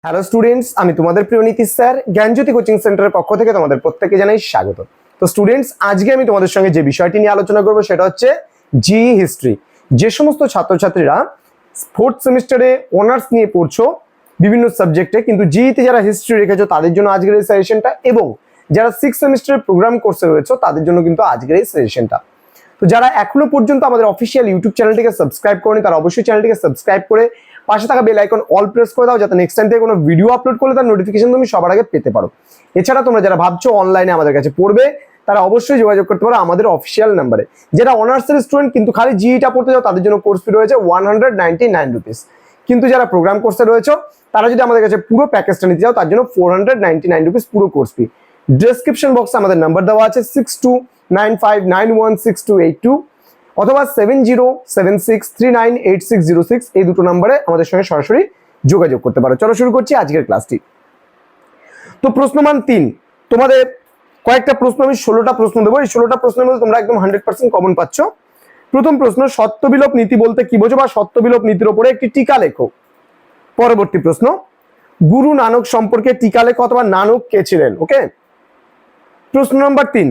Hello students, আমি তোমাদের প্রিয় নীতিশ স্যার জ্ঞানজ্যোতি কোচিং সেন্টারের পক্ষ থেকে তোমাদের প্রত্যেককে জানাই স্বাগত। তো স্টুডেন্টস, আজকে আমি তোমাদের সঙ্গে যে বিষয়টি নিয়ে আলোচনা করব সেটা হচ্ছে জি হিস্ট্রি। যে সমস্ত ছাত্রছাত্রীরা ফোর্থ সেমিস্টারে অনার্স নিয়ে পড়ছো বিভিন্ন সাবজেক্টে, কিন্তু জিতে যারা হিস্ট্রি রেখেছো তাদের জন্য আজকের এই সাজেশনটা, এবং যারা সিক্স সেমিস্টারের প্রোগ্রাম কোর্সে রয়েছে তাদের জন্য কিন্তু আজকের এই সাজেশনটা। তো যারা এখনো পর্যন্ত আমাদের অফিসিয়াল ইউটিউব চ্যানেলটিকে সাবস্ক্রাইব করেনি তারা অবশ্যই চ্যানেলটিকে সাবস্ক্রাইব করে পাশে থাকা বেল আইকন অল প্রেস করে দাও, যাতে নেক্সট টাইম থেকে কোনো ভিডিও আপলোড করলে তার নোটিফিকেশন তুমি সবার আগে পেতে পারো। এছাড়া তোমরা যারা ভাবছো অনলাইনে আমাদের কাছে পড়বে তারা অবশ্যই যোগাযোগ করতে পারো আমাদের অফিসিয়াল নাম্বারে। যারা অনার্সের স্টুডেন্ট কিন্তু খালি জিইটা পড়তে যাও তাদের জন্য কোর্স ফি রয়েছে 199 রুপিস, কিন্তু যারা প্রোগ্রাম কোর্সে রয়েছে তারা যদি আমাদের কাছে পুরো প্যাকেজটা নিতে যাও তার জন্য 499 রুপিস পুরো কোর্স ফি। ডেসক্রিপশন বক্সে আমাদের নাম্বার দেওয়া আছে 6295916282 অথবা 7076398606, এই দুটো নম্বরে আমাদের সঙ্গে সরাসরি যোগাযোগ করতে পারো। চলো শুরু করছি আজকের ক্লাসটি। তো প্রশ্নমান 3, তোমাদের কয়েকটা প্রশ্ন, আমি 16টা প্রশ্ন দেবো। এই 16টা প্রশ্নের মধ্যে তোমরা একদম 100% কমন পাচ্ছ। প্রথম প্রশ্ন, সত্যবিলোপ নীতি বলতে কি বোঝো বা সত্যবিলোপ নীতির উপরে একটি টিকা লেখো। পরবর্তী প্রশ্ন, গুরু নানক সম্পর্কে টিকা লেখো অথবা নানক কে ছিলেন। ওকে। প্রশ্ন নম্বর 3,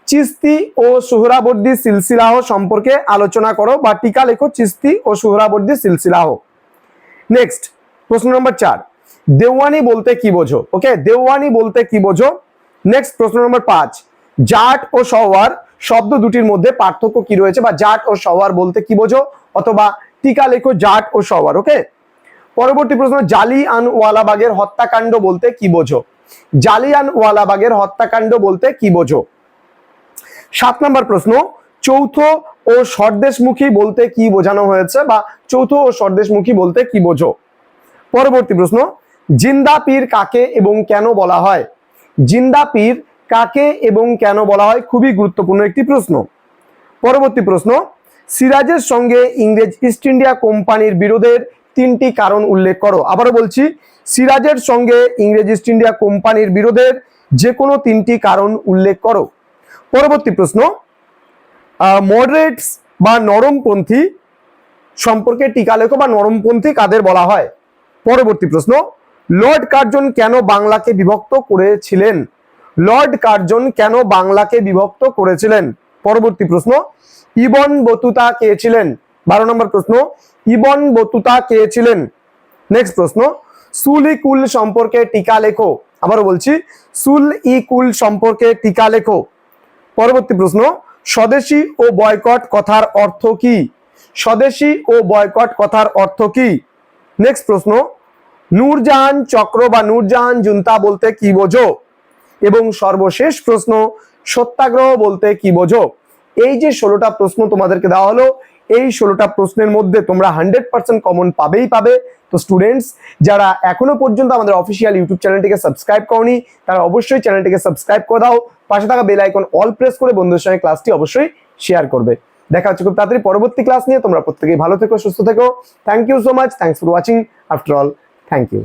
চিস্তি ও সুহরাবর্দী সিলসিলাহ সম্পর্কে আলোচনা করো বা টিকা লেখো চিস্তি ও সুহরাবর্দী সিলসিলাহ। নেক্সট প্রশ্ন নম্বর 4, দেওয়ানি বলতে কি বোঝো। ওকে, দেওয়ানি বলতে কি বোঝো। নেক্সট প্রশ্ন নম্বর 5, জাট ও সওয়ার শব্দ দুটির মধ্যে পার্থক্য কি রয়েছে বা জাট ও সওয়ার বলতে কি বোঝো অথবা টিকা লেখো জাট ও সওয়ার। ওকে। পরবর্তী প্রশ্ন, জালিয়ানওয়ালাবাগের হত্যাকাণ্ড বলতে কি বোঝো। জালিয়ানওয়ালাবাগের হত্যাকাণ্ড বলতে কি বোঝো। 7 নম্বর প্রশ্ন, চৌথ ও স্বদেশমুখী বলতে কি বোঝানো হয়েছে বা চৌথ ও স্বদেশমুখী বলতে কি বোঝো। পরবর্তী প্রশ্ন, জিন্দা পীর কাকে এবং কেন বলা হয়। জিন্দা পীর কাকে এবং কেন বলা হয়, খুবই গুরুত্বপূর্ণ একটি প্রশ্ন। পরবর্তী প্রশ্ন, সিরাজের সঙ্গে ইংরেজ ইস্ট ইন্ডিয়া কোম্পানির বিরোধের 3টি কারণ উল্লেখ করো। আবারও বলছি, সিরাজের সঙ্গে ইংরেজ ইস্ট ইন্ডিয়া কোম্পানির বিরোধের যে কোনো 3টি কারণ উল্লেখ করো। পরবর্তী প্রশ্ন, মডারেটস বা নরমপন্থী সম্পর্কে টিকা লেখো বা নরমপন্থী কাদের বলা হয়। পরবর্তী প্রশ্ন, লর্ড কার্জন কেন বাংলাকে বিভক্ত করেছিলেন। লর্ড কার্জন কেন বাংলাকে বিভক্ত করেছিলেন। পরবর্তী প্রশ্ন, ইবন বতুতা কে ছিলেন। 12 নম্বর প্রশ্ন, ইবন বতুতা কে ছিলেন। নেক্সট প্রশ্ন, সুল ই কুল সম্পর্কে টিকা লেখো। আবারও বলছি, সুল ই কুল সম্পর্কে টিকা লেখো। পরবর্তী প্রশ্ন, স্বদেশী ও বয়কট কথার অর্থ কি। স্বদেশী ও বয়কট কথার অর্থ কি। নেক্সট প্রশ্ন, নূরজাহান চক্র বা নূরজাহান জুনতা বলতে কি বোঝো। এবং সর্বশেষ প্রশ্ন, সত্যাগ্রহ বলতে কি বোঝো। এই যে 16টা প্রশ্ন তোমাদেরকে দেওয়া হলো, এই 16টা প্রশ্নের মধ্যে তোমরা 100% কমন পাবেই পাবে। তো স্টুডেন্টস, যারা এখনো পর্যন্ত আমাদের অফিসিয়াল ইউটিউব চ্যানেলটিকে সাবস্ক্রাইব করনি তারা অবশ্যই চ্যানেলটিকে সাবস্ক্রাইব করে দাও, পাশে থাকা বেল আইকন অল প্রেস করে বন্ধুদের সঙ্গে ক্লাসটি অবশ্যই শেয়ার করবে। দেখা হচ্ছে খুব তাড়াতাড়ি পরবর্তী ক্লাস নিয়ে। তোমরা প্রত্যেকেই ভালো থেকো, সুস্থ থেকো। Thank you so much. Thanks for watching. After all, thank you.